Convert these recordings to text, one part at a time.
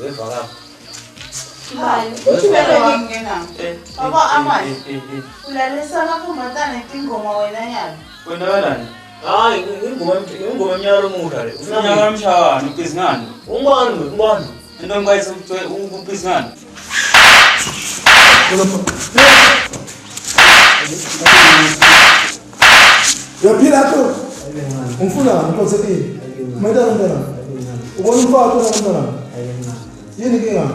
Evaka. Hayi, uthibele wangena. Baba amanje. Ulalisa lapho matana ingoma wena nyalo. Wena kanani? Hayi, ingoma emnyalo muda le. Unyaka mshawani ubizingani? Ungubani? Into ngayise ubizingani? Yaphila tu. Umfuna ngikonsepile. Madana. Ubona umfaka umntwana. Yini kinga?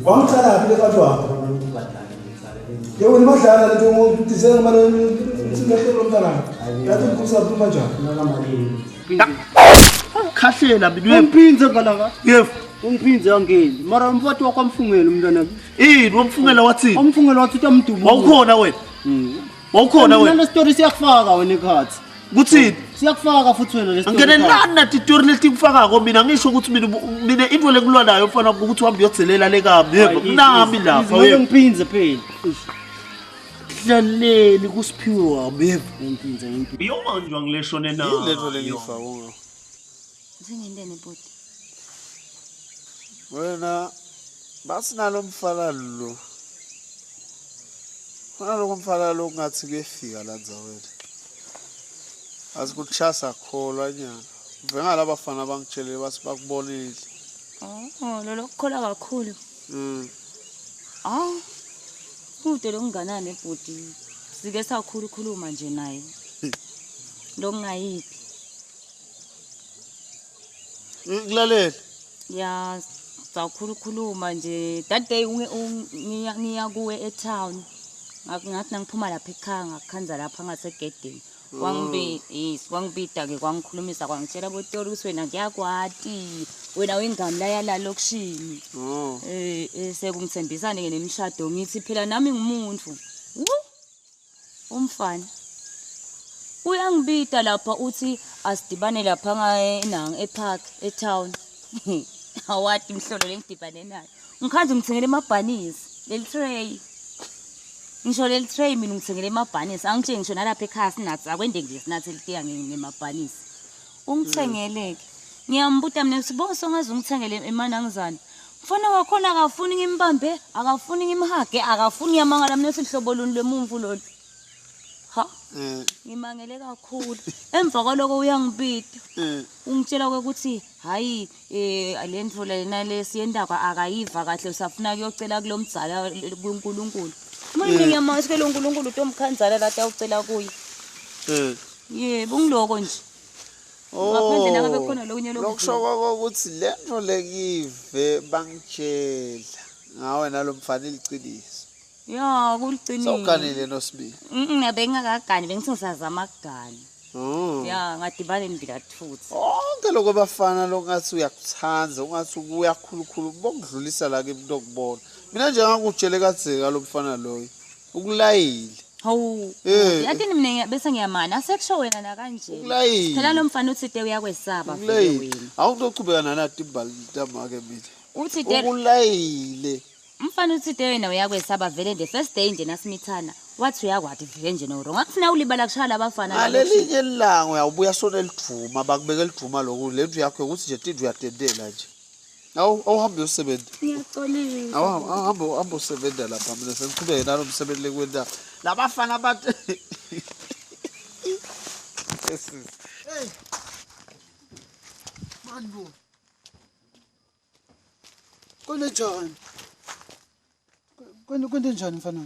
Wamthala phi lekadwa? Yebo nimadlala leto ngodisenga manje singahlelo umntwana. Yathi ukusaphuma kanjani? Khahlela bidwe mpinze kalaka. Yef, ungiphinze angeni. Mara mfowethu wakwamfungela umntwana. Wamfungela wathini? Wamfungela wathi utamdumo. Wawukhona wena? Wawukhona wena? Le story siyakufaka wena ekhathi. Kuthini? Siyakufaka futhi wena le story. Angene lana titori letikufakako mina ngisho ukuthi mina into lenkulwa nayo ufana ukuthi uhambe uyogcelela lekami yebo nami lapha yebo ngiphinze phela. Hlaleli kusiphiwe wami yebo ngiphinze. Iyobanjwa Nguleshone nayo. Yini letho lengifa wona? Singindene bhuti. Wena basinalo mfana lo. Fana lo mfana lo ngathi kuyefika la ndzawethu. Asikuchasa kholwa nyana. Venga labafana bangitshele basibakubonile. Lolo kukhola kakhulu. Kude lokunganani bhuti. Sike sakhulukhuluma nje naye. Lokungayiphi. Ngikulalele. Ya sakhulukhuluma nje that day ngiya kuwe eTown. Ngathi nangiphuma lapha ekhaya ngakhanza lapha ngasegedini. Wangibida ke kwangikhulumisa kwangitshela botori ukuthi wena ngiyakwati wena wengane la yala lokishini sekungithembisane ke nemishado ngithi phela nami ngumuntu umfana uyangibida lapha uthi asidibane lapha epark eTown awati imhlolo lengidibane nayo ngikhanze ngithengele amabhanisi leli tray ngisho leli tray mina ngithengele amabhanisi angitshenge ngisho nalapha ekhaya sinathi akwende nje sinathi litiya ngemabhanisi ungithengeleke ngiyambuta mina siboso ngaze ungithengele emanangizana mfana wakhona akafuni ngimbambe akafuni ngimhage akafuni yamangala mina sihlobo luni lemumvu lolu ha ngimangele kakhulu emva kwaloko uyangibida ungitshela ukuthi hayi alendvo lena lesiyendaba akayiva kahle usafuna kuyocela kulomdzala kuNkulunkulu manje ngiyamazi ke lo nkulunkulu utomkhanzala lata ucela kuye yebo ngiloko nje ngaphandle nangabe khona lokunye lokushoko ukuthi lento lekive bangitshela ngawe nalomfana iliciniso ya kulicinile sawuganile nosibili bengingakagani bengithi ngisazama ukugana ya ngadibane ngilathutha onke lokho bafana longathi uyakuthanza ungathi uyakhulukhulu bokudlulisa la ke into okubona mina nje ngakutshele kadzeka lo mfana loyo ukulayile hawu yathini mina bese ngiyamana asekusho wena na kanje phela lo mfana uthi te uyakwesaba vele wena awuzochubeka nanathi imbali tamake mina uthi te ukulayile mfana uthi te wena uyakwesaba vele the first day nje nasimithana wathi uyakwati vele nje no wrong akufuna ulibala kushaya labafana ngalelinye ilanga uyabuya sona eliduma bakubeka eliduma lokho lento yakho ukuthi nje tindu uyatendela nje awuhambe usebenza ngiyaxolisa awuhambe usebenza lapha mina sengiqhubeke nalo umsebenzi lekwenda labafana bathi hey manbo konjani njani mfana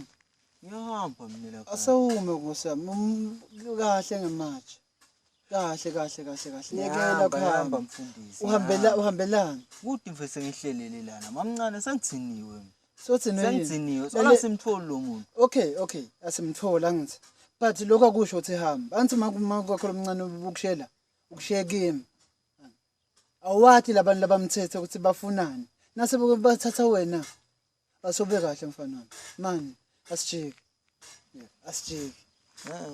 Ngihamba mina lapha. asawume kusami kahle ngematshe kahle yekela kuhamba mfundisi. uhambelana Kuthi mfese ngihlelele lana mamncane sengitsiniwe. sengitsiniwe Sola simtholi lo muntu. okay asimthola ngithi but lokho akusho ukuthi hamba anthi makwakho lomncane ukushela ukushiya kimi awathi labantu labamthethe ukuthi bafunani nase bathatha wena asobe kahle mfana man asijike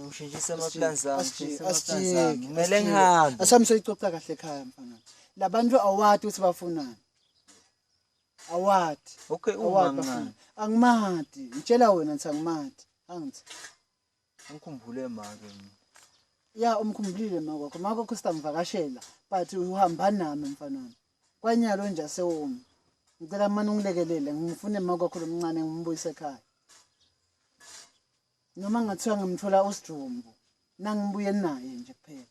Ngishintshisa amaplans ami. Kumele ngihambe. asami soyicoca kahle ekhaya mfana labantu awathi ukuthi bafunani awathi Okay ungangani. angimati ngitshela wena ngithi angimati angithi ngikhumbule make ya umkhumbulile makho stamvakashela but uhamba nami mfana kwanyalo nje asewumi ngicela manje ungilekelele ngifune makwakho lomncane ngimbuyise ekhaya noma ngathiwa ngimthola uSijumbu nangibuye naye nje kuphela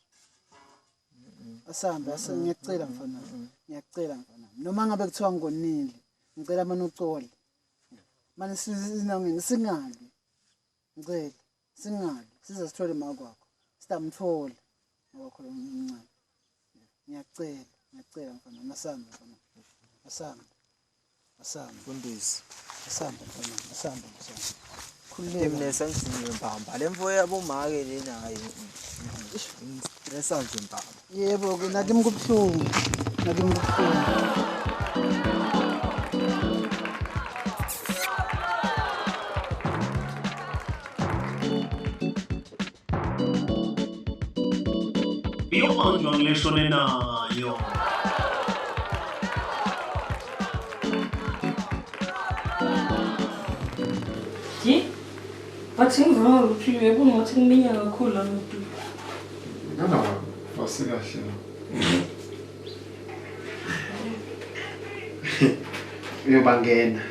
asambe ngiyacela mfana ngiyacela mfana noma ngabe kuthiwa ngonile ngicela manje ucole manje sinangeni singabi ngicela singabi sizasithole makwakho sitamthola makwakho lomncane ngiyacela mfana masambe mfana masambe Fundisi. masambe mfana masambe Mina sengizime mbamba. Le mfo yabo make lena hayi. Lesanze mbamba. yebo ke nakimi kubuhlungu Iyobanjwa Nguleshone Nayo. Bathi ngivama ukuphile kungathi ngiminyaka kakhulu la muntu. Wasikahle la. Uyobangena.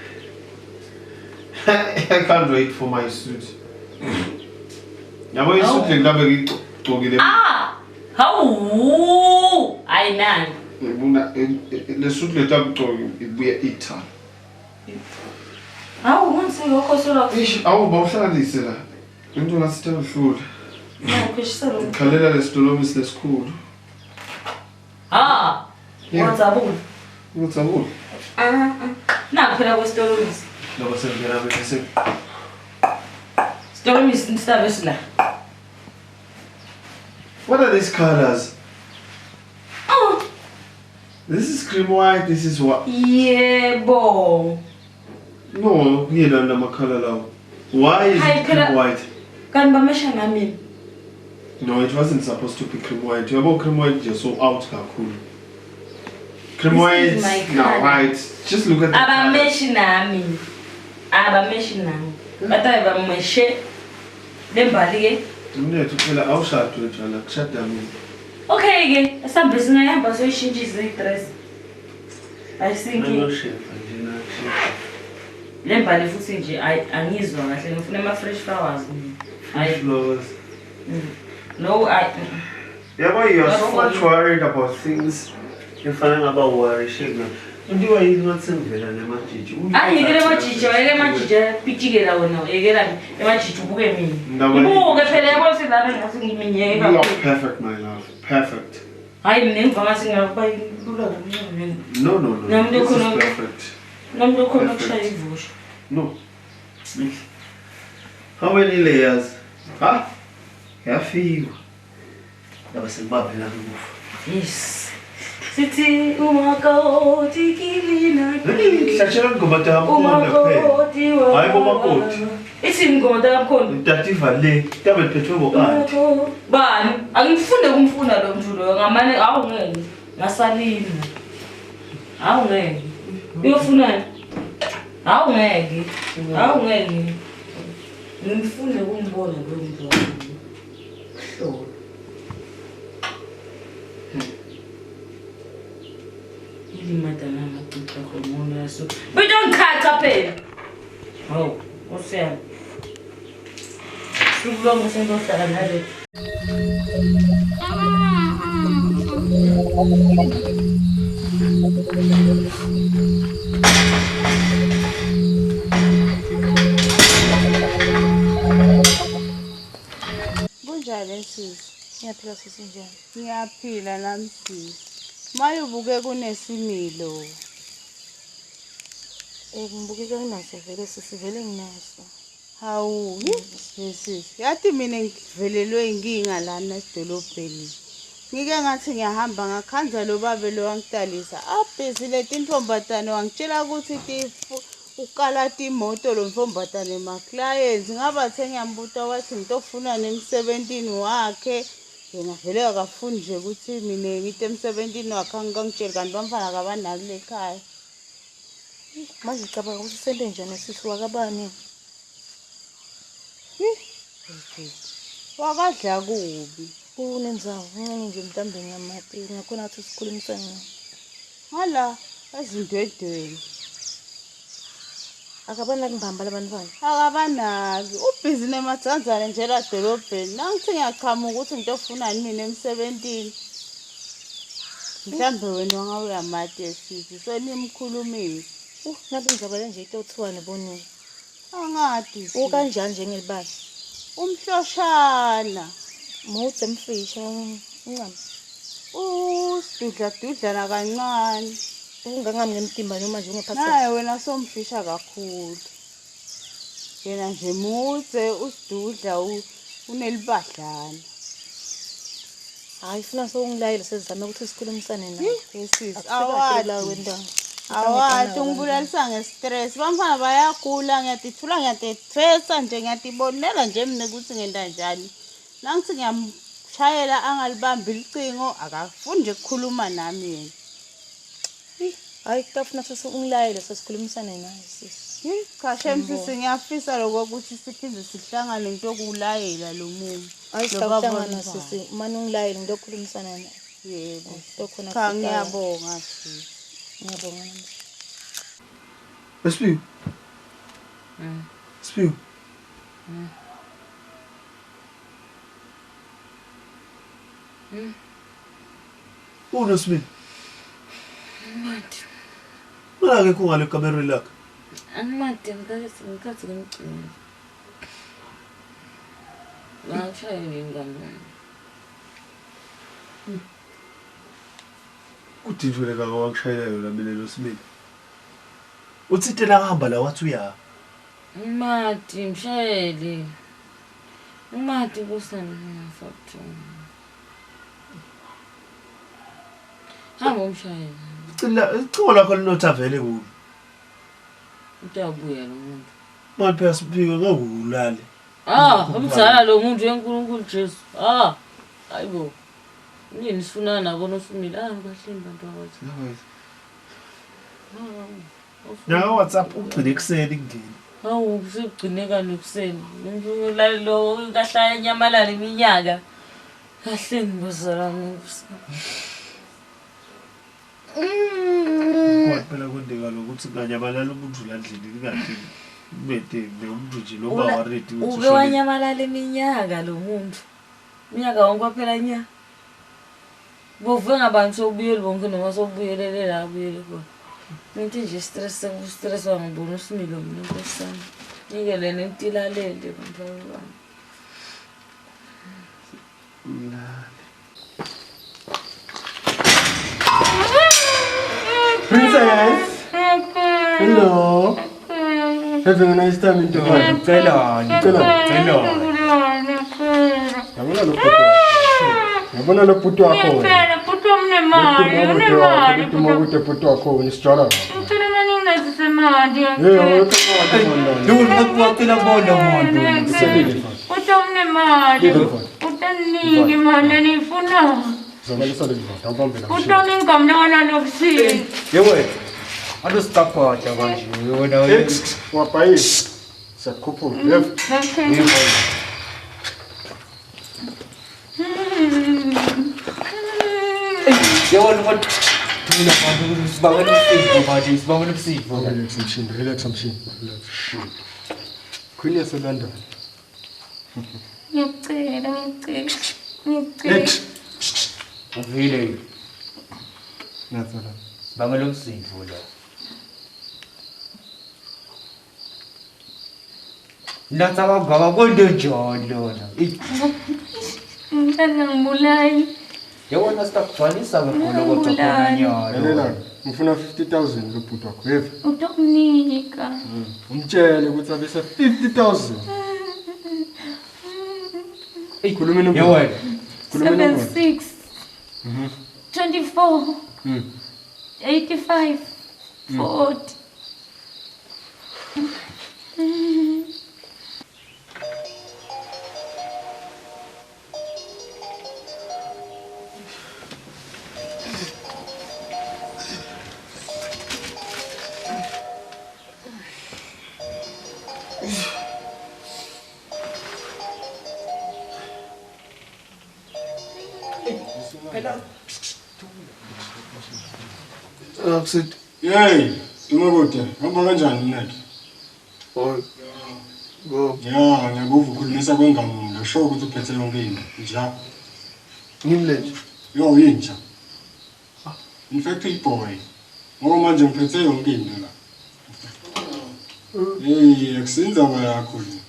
I can't wait for my suit. Yabo isuit lengabe ngigcokile. Hawu! Ayinani. Ngibona le suit letabugcoki ibuye itha. Hawu manje ngokhosola. Eish, bawuhlalise la. Into lasithe uhlula. Ngikhisela. Khalela lesitolomisi lesikhulu. Whatsabu. Ngitsabula. Naphela kwesitolomisi. Labo sengena bese. Stolomisi nisabe sila. What are these colors? This is cream white, this is what? Yebo. No, ngiyela namakhala lawo. Why is it cream white? Kanti bamesha ngami. No, it wasn't supposed to be cream white. Yabo cream white just so out kakhulu. Cream white, no white. Just look at the Abameshi nami. Abameshi nami. Bathayi bameshe lembali ke. Umnethu phela awushadwe njalo akushada mina. Okay ke, asambe singayamba soyishintshisa idress. I think Ayoshefa nje na. lembali futhi nje angizwa kahle ngifuna ama fresh flowers. Flowers. No, Yabo, you are so much worried about things. Ngifana ngaba worry shekna. Undiwa yini ngathi ngivela nemajiji. ngikele majiji, wayeke majiji pichikela wena, yekela emajiji ubuke mina. Ibuke phela yabo silana ngasi ngiminyeka. You are perfect, my love. Perfect. Hayi mina ngivama singaba lula ukuncane. No. This is perfect. Namuntu khona kushaya ivusha. No. How many layers? Yafiwa. Laba sengibabhela kufa. Yes. Sithi umakoti kilina. Hlashela ngoma tamkhona kuphela. Hayi bomakoti. Ithi ngoma tamkhona. Mtativa le, tabe liphethwe bokati. Bani? Angifunde kumfuna lo mntu lo ngamane awungeke. Ngasalina. Awungeke. Uyofunani? Awungeke. Ngifunde kumbona lo mntu. Hlobo. Madana makuta khona yaso. But don't cut up it. Oh, what's that? Sublong sendo hlala nale. Kunjani sisi? Ngiyaphila sisi njani? Ngiyaphila nami sisi. Maye ubuke kunesimilo. Ngibukeka nginaso vele sisivele nginaso. Hawu, sisi. Yathi mina ngivelelwe inkinga lana esidolobheni. Ngike ngathi ngiyahamba ngakhanza lo babe lo wangitalisa. Abhezi leti intombatane wangitshela ukuthi ukala imoto lo mfombatane ma clients ngabathe ngiyambuta wathi ngitofuna nemsebentini wakhe. Yena vele akafuni nje ukuthi mina ngithi emsebentini wakhe angangitshela kanti bamfana akabanaki lekhaya. Manje cabanga ukuthi sente njani sisi wakabani? Wakadla kubi. Unenzawo ngani nje mntambeni yamati ngakhona athi sikhulumisane. Hala ezindwedweni. Akabana ngihamba labantwana. Akabanaki. Ubhizi nemajanzane nje la dolobheni. Nangithi ngiyaqhamuka ukuthi into ofunani mina emsebentini. Mhlambe wena ngawe uyamati esisi. So nimkhulumile. Nathi ngizabale nje into othiwane bonini. Angadi. Ukanjani njengelibali? Umhloshana. Mutse mfisha ncane. Sidudla kancane. Ungangami ngemtimba noma nje ungephathwa. Naye wena somfisha kakhulu. Yena nje mutse usidudla unelibadlana. Hayi funa sokungilayela sezizame ukuthi sikhulumisane naye. Yesisi Awati ungibulalisa ngestress. Bamfana bayagula ngiyadithula ngiyadethresa nje ngiyadibonela nje mina ukuthi ngenda njani. Nangithi ngiyamshayela angalibambi icingo akafuni nje ukukhuluma nami yena. Hayi kutafuna sokungilayela sesikhulumisane naye sisi. Cha shemsisi ngiyafisa lokho ukuthi siphinde sihlangane into okulayela lo muntu. Hayi sihlangana sisi manje ungilayela into okukhulumisana naye. Yebo. Sokhona Cha ngiyabonga sisi. Ngiyabonga nami. Spiu. Spiu. Una Spiu. Mati. Mara ke ngale kamera lakho. Angimati ngikathi ngimcini. Ngashayela ingane. Udivule ka wangishayela yona mina lo Smith. Uthi tena ngihamba la wathi uya. Mati mshayeli. Mati kusana ngafuthu. Hamba umshayeli. Icingo lakho linotha vele kulo. Uyabuya lo muntu. Manje Spiu ngawulale. Umzala lo muntu weNkulunkulu Jesu. Hayibo. Yini sifuna nabo nosumile kahle bantu abathi. Naka WhatsApp ugcine kuseni ngini. Hawu usigcineka nokuseni. Umuntu lo kahlaya inyamalala iminyaka. Kahle ngibuzala ngikusi. Kwaphela kwendeka lokuthi kanyamalala umuntu la ndlini ingathi ubede umuntu nje lo baba ready ukuthi ube wanyamalala iminyaka lo muntu. Iminyaka wonke kwaphela nya. Bovuke ngabantu sobuyele bonke noma sobuyelele la buyele khona. Ngithi nje stress wangibona usimilo mina nkosana. Ngikele nentilalele bantu abami. Princess. Hello. Having a nice time in Dubai. Yabona lo puto wako. Puto mnemali. Puto puto wako unisitwala. Mtuna mani unazisema hadi. Puto mnemali. Utani mali nifuna. Puto ningamna lobsi. Yewe. Ado stapa jamani. Wewe wapai. Sakupo. Jawab what? Tuna pandu sebangan psi. Relax machine. Kweli asolanda. Ngicela. Vile. Nathola. Bangalong sifo la. Nataka baba kwende njalo na. Ngicela ngibulali. Yabona sitakufanisa ngolo kodwa Elela, ngifuna 50,000 lo puto wakho. Yebo. Utokunika. Umtshele ukuthi abese 50,000. Khuluma nomntu. Yewena. 76. 24. 85. 40. Akusithi Hey, umakude, ngihamba kanjani nathi? Boy. Go. Ya, ngiyakuva ukhulumisa kwengamulo. Sho ukuthi uphethe yonke into. Njalo. Ngimlenje. Yo yinja. In fact boy. Ngoba manje ngiphethe yonke into la. Akusinza yakho le.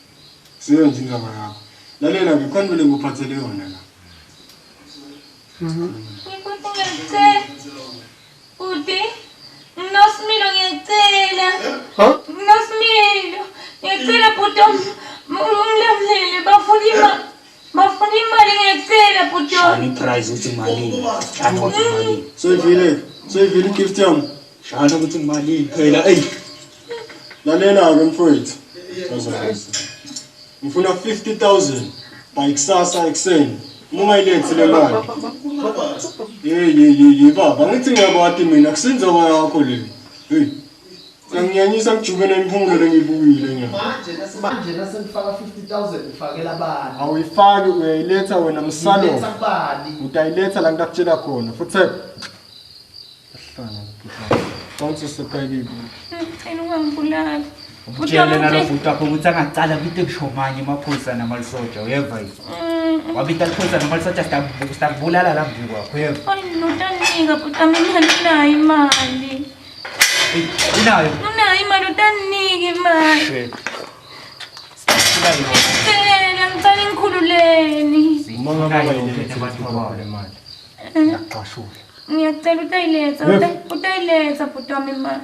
Siyo nje indaba yakho. Lalela ngikhona vele nguphathele yona la. Uthi Nosmilo ngiyacela. Nosmilo ngiyacela bhuti umlamlele bafuna imali ngiyacela bhuti. Shani prize uthi malini? Shani uthi malini? Soyivile gift yami. Shani uthi malini phela ey. Lalela ke mfowethu. Ngifuna 50,000 by kusasa ekseni. Ungayilethi le mali. Baba, ngithi ngiyabati mina kusenza yakho le. Hey. Ngiyanyisa ngijubene imphumulo lengibukile nyama. Manje nasengifaka 50,000 ngifakela bani? Awuyifaki uyayiletha wena msalo. Uletha kubani? Utayiletha la ngakutshela khona. Futhi ahlanga Sonke siphekile. Ngicela ungangibulali. Utshele nalobhuti wakho ukuthi angacala bite kushomanye amaphoyisa namalisoja uyeva yini? Wabita aliphoyisa namalisoja sitakubulala la mvuko wakho uyeva? Notanika bhuti mina nayo imali. Unayo? Unayo imali utanika imali. Shit. Ngicela ngikhululeni. Unayo uphethe abantu bakho le mali. Yaqashula. Ngiyacela utayiletha bhuti wami imali.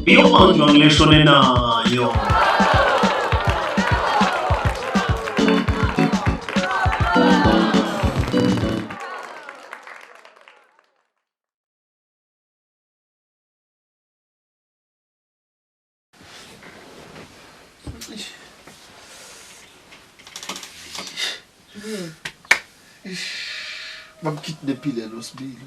Iyobanjwa Nguleshone Nayo. Bamkidnappile lo sibili.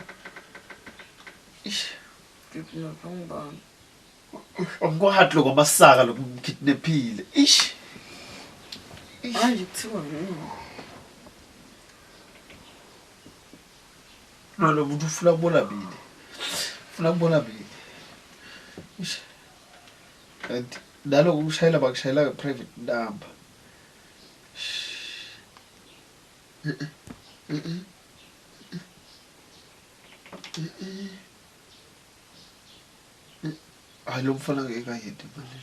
Akukwathi lokho amasaka lokumkidnappile. Manje kuthiwa yini? Lo muntu ufuna kubona bili. Ufuna kubona bili. Kanti naloko ukushayela bakushayela private number. Hayi lo mfana ngeke ayede manje.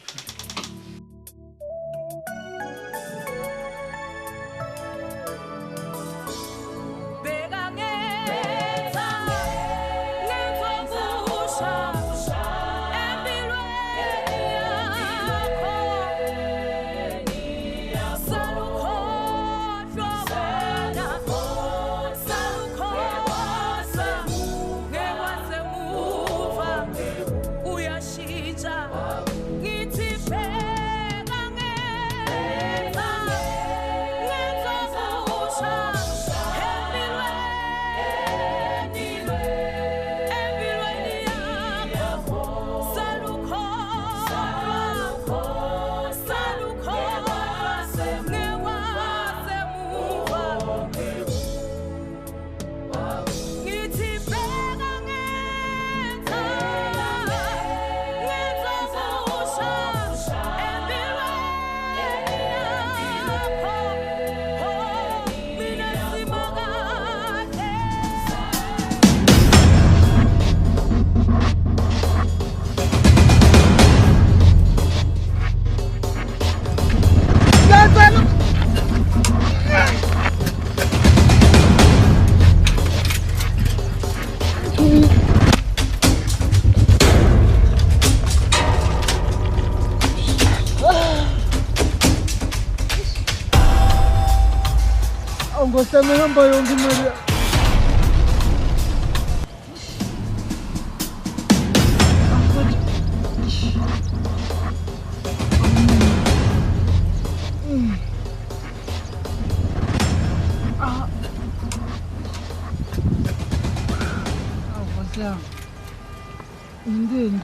Ngosame hamba yonke imali. Sha. Indini.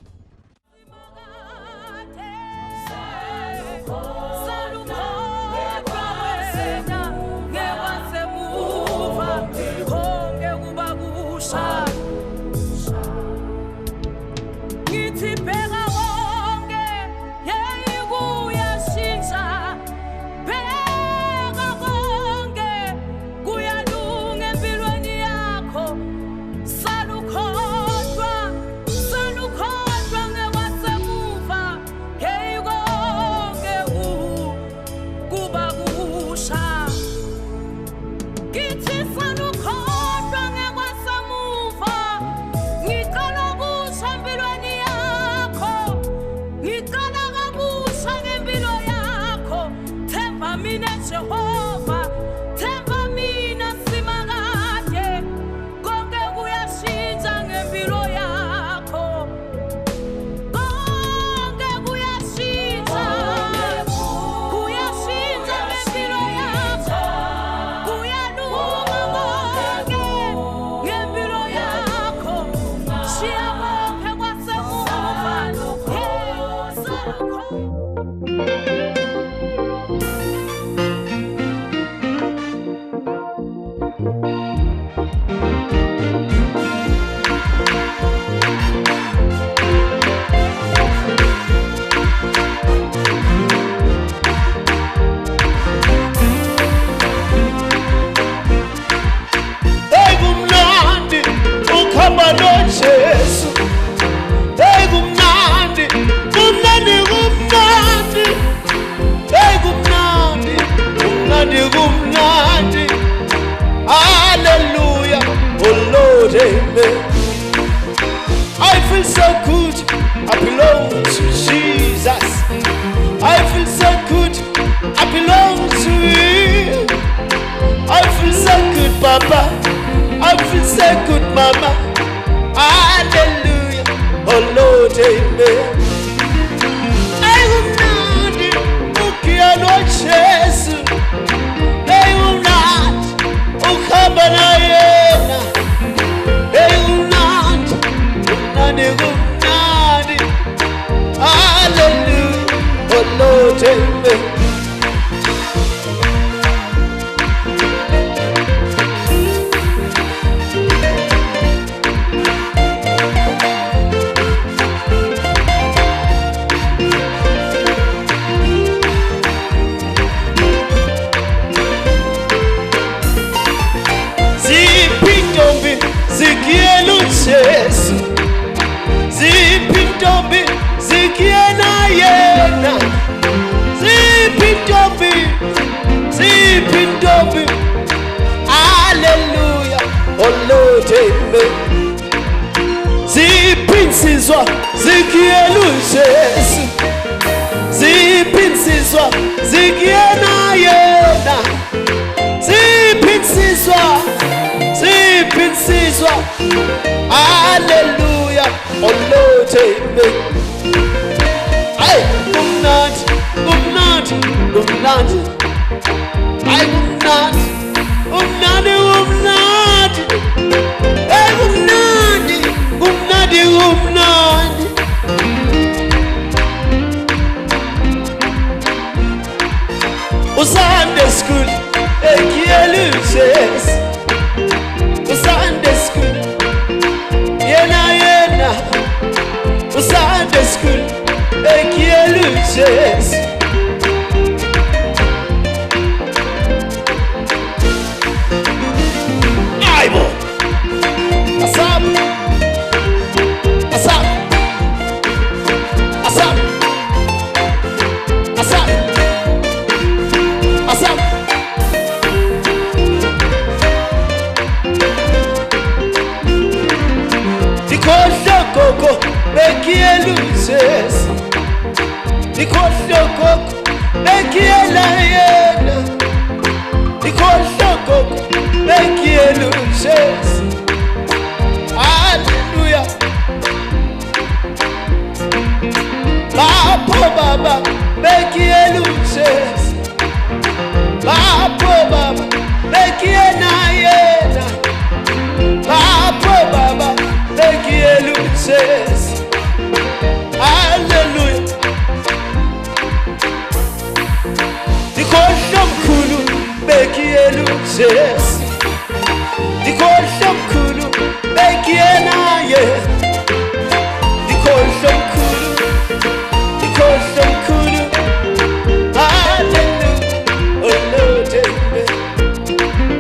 Hallelujah, oh Lord, amen. I feel so good, I belong to Jesus. I feel so good, I belong to you. I feel so good, Papa. I feel so good, Mama. Hallelujah, oh Lord, amen. I will not ukiano Jesu. I will not ukamba na yena. I will not unani. Hallelujah, oh Lord, amen. Jesu zipintombi zikiena yena zipintombi hallelujah oh Lord amen zipinsizwa zikielu Jesu zipinsizwa zikiena yena zipinsizwa hallelujah oh Lord amen. Ay umnandi ay umnandi ay umnandi Sunday school ekieluzes Sunday school yena Sunday school ekieluzes aibo asap Koko bekieluses Nikosho koko bekiela yena Nikosho koko bekieluses Hallelujah Papo baba bekieluses Papo baba bekiena yena Papo baba bekieluses. Hallelujah. Dikhohlwa mkhulu bekieluses. Dikhohlwa mkhulu bekienaye. Dikhohlwa mkhulu. Dikhohlwa mkhulu. Hallelujah. Oh Lord, amen.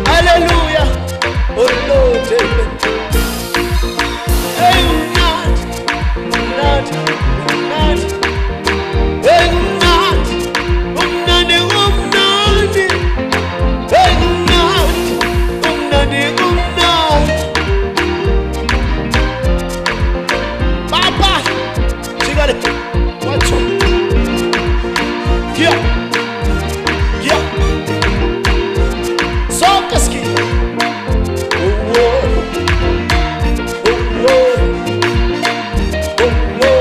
Hallelujah. Oh Lord, amen. Hey, not. Hey, not. Hey, not. Papa, she got it. What's up? Yeah. Sokaski. Oh, oh, oh, oh, oh.